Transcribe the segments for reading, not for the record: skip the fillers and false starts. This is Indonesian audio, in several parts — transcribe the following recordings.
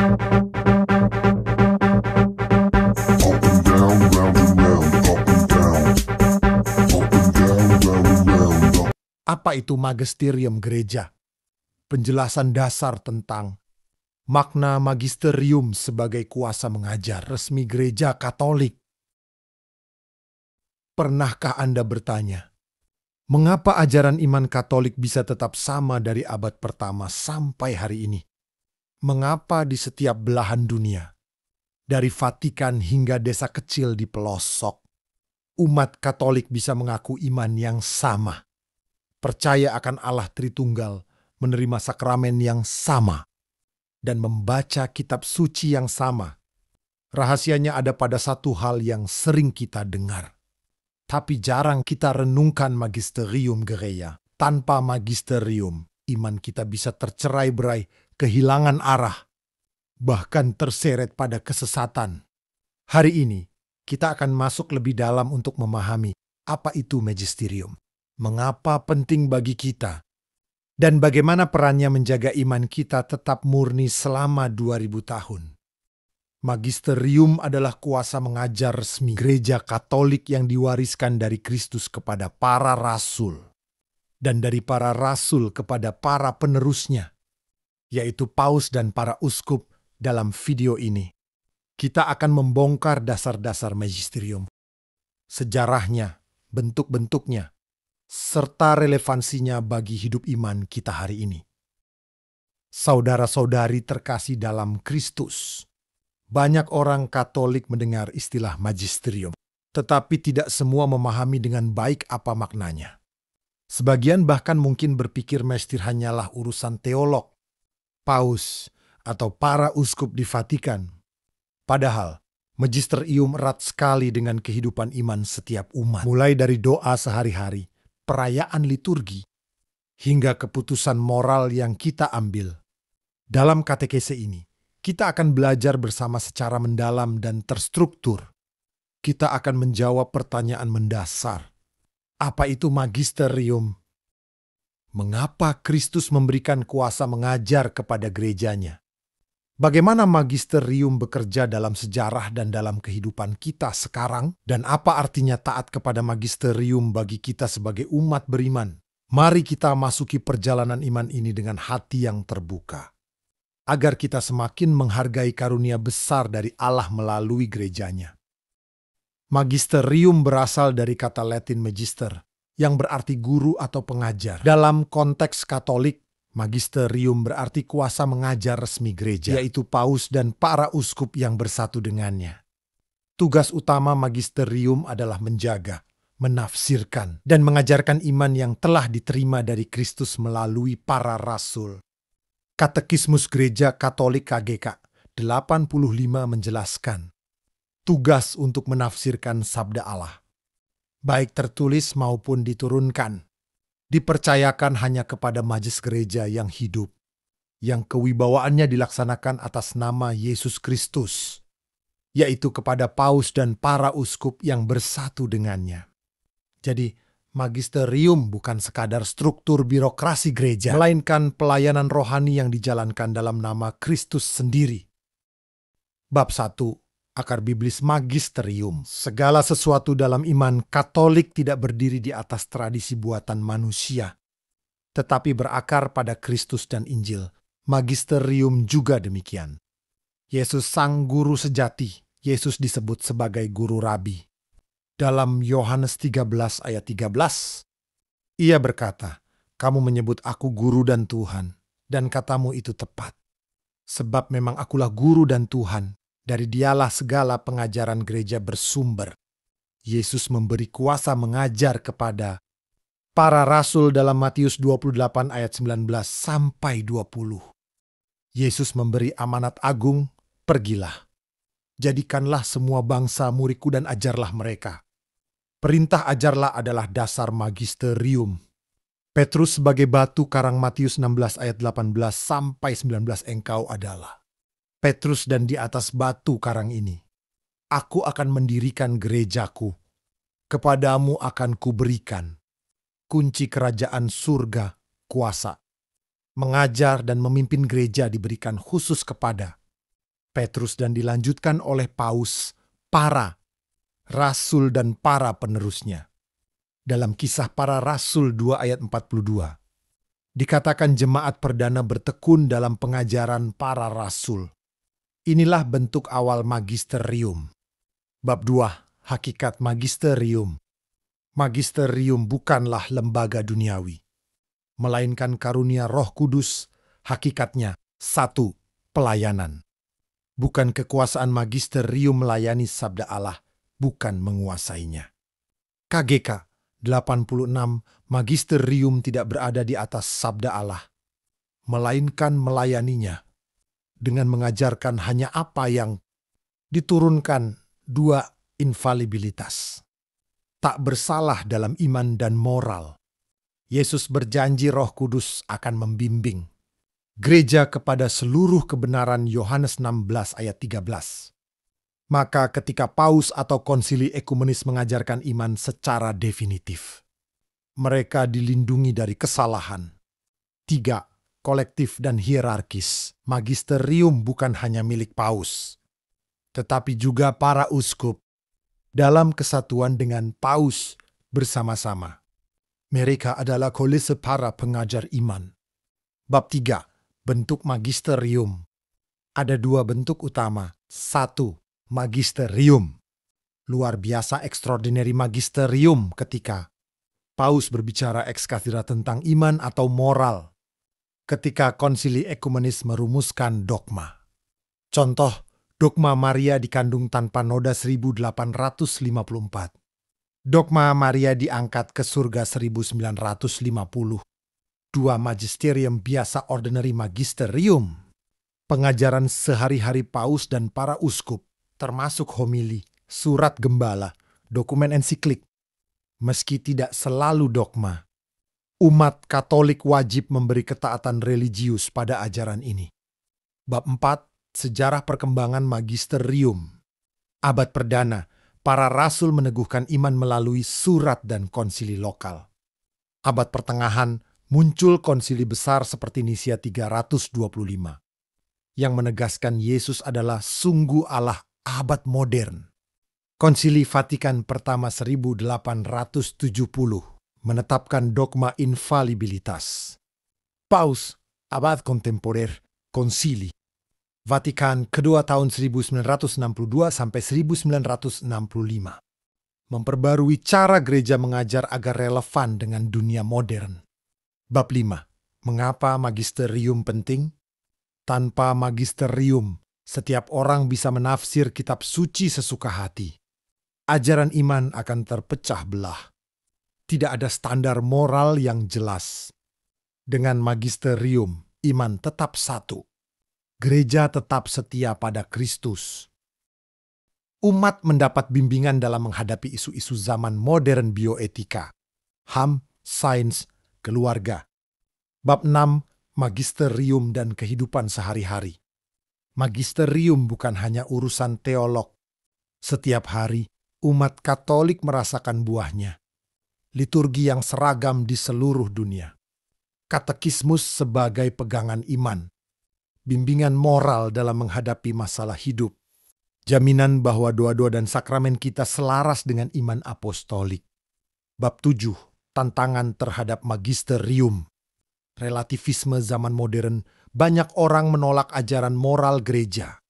Up and down, round and round, up and down. Up and down, round and round, up. Apa itu magisterium gereja? Penjelasan dasar tentang makna magisterium sebagai kuasa mengajar resmi gereja Katolik. Pernahkah Anda bertanya, mengapa ajaran iman Katolik bisa tetap sama dari abad pertama sampai hari ini? Mengapa di setiap belahan dunia, dari Vatikan hingga desa kecil di pelosok, umat Katolik bisa mengaku iman yang sama, percaya akan Allah Tritunggal, menerima sakramen yang sama, dan membaca kitab suci yang sama? Rahasianya ada pada satu hal yang sering kita dengar, tapi jarang kita renungkan: magisterium gereja. Tanpa magisterium, iman kita bisa tercerai-berai, kehilangan arah, bahkan terseret pada kesesatan. Hari ini, kita akan masuk lebih dalam untuk memahami apa itu magisterium, mengapa penting bagi kita, dan bagaimana perannya menjaga iman kita tetap murni selama 2000 tahun. Magisterium adalah kuasa mengajar resmi gereja Katolik yang diwariskan dari Kristus kepada para rasul, dan dari para rasul kepada para penerusnya, yaitu paus dan para uskup. Dalam video ini, kita akan membongkar dasar-dasar magisterium, sejarahnya, bentuk-bentuknya, serta relevansinya bagi hidup iman kita hari ini. Saudara-saudari terkasih dalam Kristus, banyak orang Katolik mendengar istilah magisterium, tetapi tidak semua memahami dengan baik apa maknanya. Sebagian bahkan mungkin berpikir magisterium hanyalah urusan teolog, paus, atau para uskup di Vatikan. Padahal, magisterium erat sekali dengan kehidupan iman setiap umat, mulai dari doa sehari-hari, perayaan liturgi, hingga keputusan moral yang kita ambil. Dalam katekese ini, kita akan belajar bersama secara mendalam dan terstruktur. Kita akan menjawab pertanyaan mendasar. Apa itu magisterium? Mengapa Kristus memberikan kuasa mengajar kepada gerejanya? Bagaimana magisterium bekerja dalam sejarah dan dalam kehidupan kita sekarang? Dan apa artinya taat kepada magisterium bagi kita sebagai umat beriman? Mari kita masuki perjalanan iman ini dengan hati yang terbuka, agar kita semakin menghargai karunia besar dari Allah melalui gerejanya. Magisterium berasal dari kata Latin magister, yang berarti guru atau pengajar. Dalam konteks Katolik, magisterium berarti kuasa mengajar resmi gereja, yaitu paus dan para uskup yang bersatu dengannya. Tugas utama magisterium adalah menjaga, menafsirkan, dan mengajarkan iman yang telah diterima dari Kristus melalui para rasul. Katekismus Gereja Katolik KGK 85 menjelaskan tugas untuk menafsirkan sabda Allah, baik tertulis maupun diturunkan, dipercayakan hanya kepada majelis gereja yang hidup, yang kewibawaannya dilaksanakan atas nama Yesus Kristus, yaitu kepada paus dan para uskup yang bersatu dengannya. Jadi, magisterium bukan sekadar struktur birokrasi gereja, melainkan pelayanan rohani yang dijalankan dalam nama Kristus sendiri. Bab 1. Akar biblis magisterium. Segala sesuatu dalam iman Katolik tidak berdiri di atas tradisi buatan manusia, tetapi berakar pada Kristus dan Injil. Magisterium juga demikian. Yesus sang guru sejati. Yesus disebut sebagai guru rabi. Dalam Yohanes 13 ayat 13, ia berkata, "Kamu menyebut aku guru dan Tuhan, dan katamu itu tepat. Sebab memang akulah guru dan Tuhan. Dari dialah segala pengajaran gereja bersumber." Yesus memberi kuasa mengajar kepada para rasul dalam Matius 28 ayat 19 sampai 20. Yesus memberi amanat agung, "Pergilah, jadikanlah semua bangsa muridku dan ajarlah mereka." Perintah ajarlah adalah dasar magisterium. Petrus sebagai batu karang Matius 16 ayat 18 sampai 19 engkau adalah Petrus dan di atas batu karang ini aku akan mendirikan gerejaku. Kepadamu akan kuberikan kunci kerajaan surga, kuasa. Mengajar dan memimpin gereja diberikan khusus kepada Petrus dan dilanjutkan oleh Paus, para rasul dan para penerusnya. Dalam Kisah Para Rasul 2 ayat 42, dikatakan jemaat perdana bertekun dalam pengajaran para rasul. Inilah bentuk awal magisterium. Bab 2, hakikat magisterium. Magisterium bukanlah lembaga duniawi, melainkan karunia Roh Kudus, hakikatnya 1. Pelayanan. Bukan kekuasaan magisterium melayani sabda Allah, bukan menguasainya. KGK 86, magisterium tidak berada di atas sabda Allah, melainkan melayaninya dengan mengajarkan hanya apa yang diturunkan. 2. Infalibilitas. Tak bersalah dalam iman dan moral. Yesus berjanji Roh Kudus akan membimbing gereja kepada seluruh kebenaran. Yohanes 16 ayat 13. Maka ketika Paus atau Konsili Ekumenis mengajarkan iman secara definitif, mereka dilindungi dari kesalahan. 3. Kolektif dan hierarkis. Magisterium bukan hanya milik Paus, tetapi juga para uskup dalam kesatuan dengan Paus bersama-sama. Mereka adalah kolese para pengajar iman. Bab 3. Bentuk magisterium. Ada 2 bentuk utama. 1. Magisterium. Luar biasa extraordinary magisterium ketika Paus berbicara ex cathedra tentang iman atau moral. Ketika Konsili Ekumenis merumuskan dogma. Contoh, dogma Maria dikandung tanpa noda 1854. Dogma Maria diangkat ke surga 1950. 2. Magisterium biasa ordinary magisterium. Pengajaran sehari-hari Paus dan para uskup, termasuk homili, surat gembala, dokumen ensiklik. Meski tidak selalu dogma, umat Katolik wajib memberi ketaatan religius pada ajaran ini. Bab 4. Sejarah perkembangan magisterium. Abad perdana, para rasul meneguhkan iman melalui surat dan konsili lokal. Abad pertengahan, muncul konsili besar seperti Nisia 325, yang menegaskan Yesus adalah sungguh Allah abad modern. Konsili Vatikan Pertama 1870 menetapkan dogma infalibilitas. Paus, abad kontemporer, konsili. Vatikan kedua tahun 1962 sampai 1965. Memperbarui cara gereja mengajar agar relevan dengan dunia modern. Bab 5. Mengapa magisterium penting? Tanpa magisterium, setiap orang bisa menafsir kitab suci sesuka hati. Ajaran iman akan terpecah belah. Tidak ada standar moral yang jelas. Dengan magisterium, iman tetap satu. Gereja tetap setia pada Kristus. Umat mendapat bimbingan dalam menghadapi isu-isu zaman modern bioetika, HAM, sains, keluarga. Bab 6. Magisterium dan kehidupan sehari-hari. Magisterium bukan hanya urusan teolog. Setiap hari, umat Katolik merasakan buahnya. Liturgi yang seragam di seluruh dunia. Katekismus sebagai pegangan iman. Bimbingan moral dalam menghadapi masalah hidup. Jaminan bahwa doa-doa dan sakramen kita selaras dengan iman apostolik. Bab 7. Tantangan terhadap magisterium. Relativisme zaman modern, banyak orang menolak ajaran moral gereja.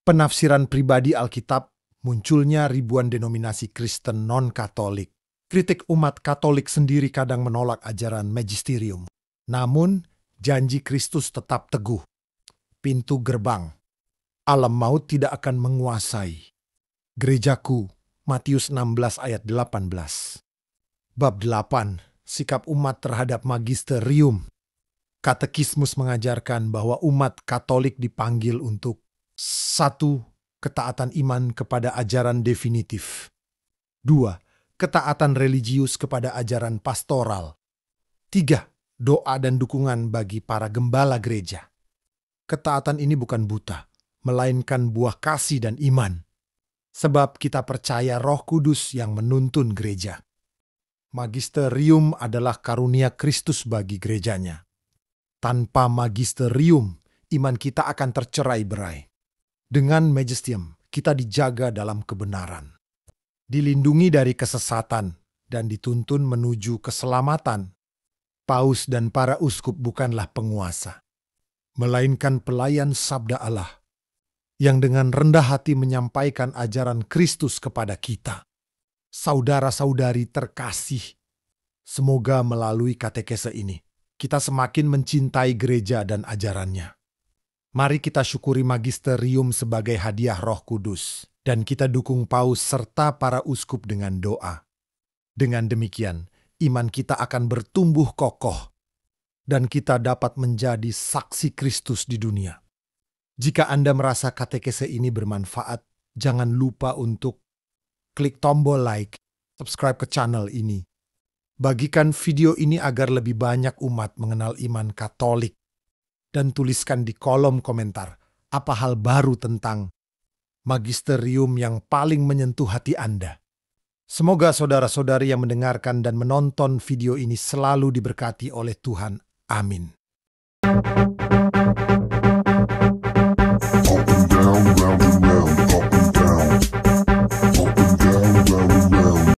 Penafsiran pribadi Alkitab, munculnya ribuan denominasi Kristen non-Katolik. Kritik umat Katolik sendiri kadang menolak ajaran magisterium. Namun, janji Kristus tetap teguh. Pintu gerbang. Alam maut tidak akan menguasai. Gerejaku, Matius 16 ayat 18. Bab 8. Sikap umat terhadap magisterium. Katekismus mengajarkan bahwa umat Katolik dipanggil untuk 1. Ketaatan iman kepada ajaran definitif. 2. Ketaatan religius kepada ajaran pastoral. 3. Doa dan dukungan bagi para gembala gereja. Ketaatan ini bukan buta, melainkan buah kasih dan iman. Sebab kita percaya Roh Kudus yang menuntun gereja. Magisterium adalah karunia Kristus bagi gerejanya. Tanpa magisterium, iman kita akan tercerai-berai. Dengan magisterium, kita dijaga dalam kebenaran, dilindungi dari kesesatan, dan dituntun menuju keselamatan. Paus dan para uskup bukanlah penguasa, melainkan pelayan sabda Allah, yang dengan rendah hati menyampaikan ajaran Kristus kepada kita. Saudara-saudari terkasih, semoga melalui katekese ini, kita semakin mencintai gereja dan ajarannya. Mari kita syukuri magisterium sebagai hadiah Roh Kudus, dan kita dukung Paus serta para uskup dengan doa. Dengan demikian, iman kita akan bertumbuh kokoh, dan kita dapat menjadi saksi Kristus di dunia. Jika Anda merasa katekese ini bermanfaat, jangan lupa untuk klik tombol like, subscribe ke channel ini. Bagikan video ini agar lebih banyak umat mengenal iman Katolik. Dan tuliskan di kolom komentar apa hal baru tentang magisterium yang paling menyentuh hati Anda. Semoga saudara-saudari yang mendengarkan dan menonton video ini selalu diberkati oleh Tuhan. Amin.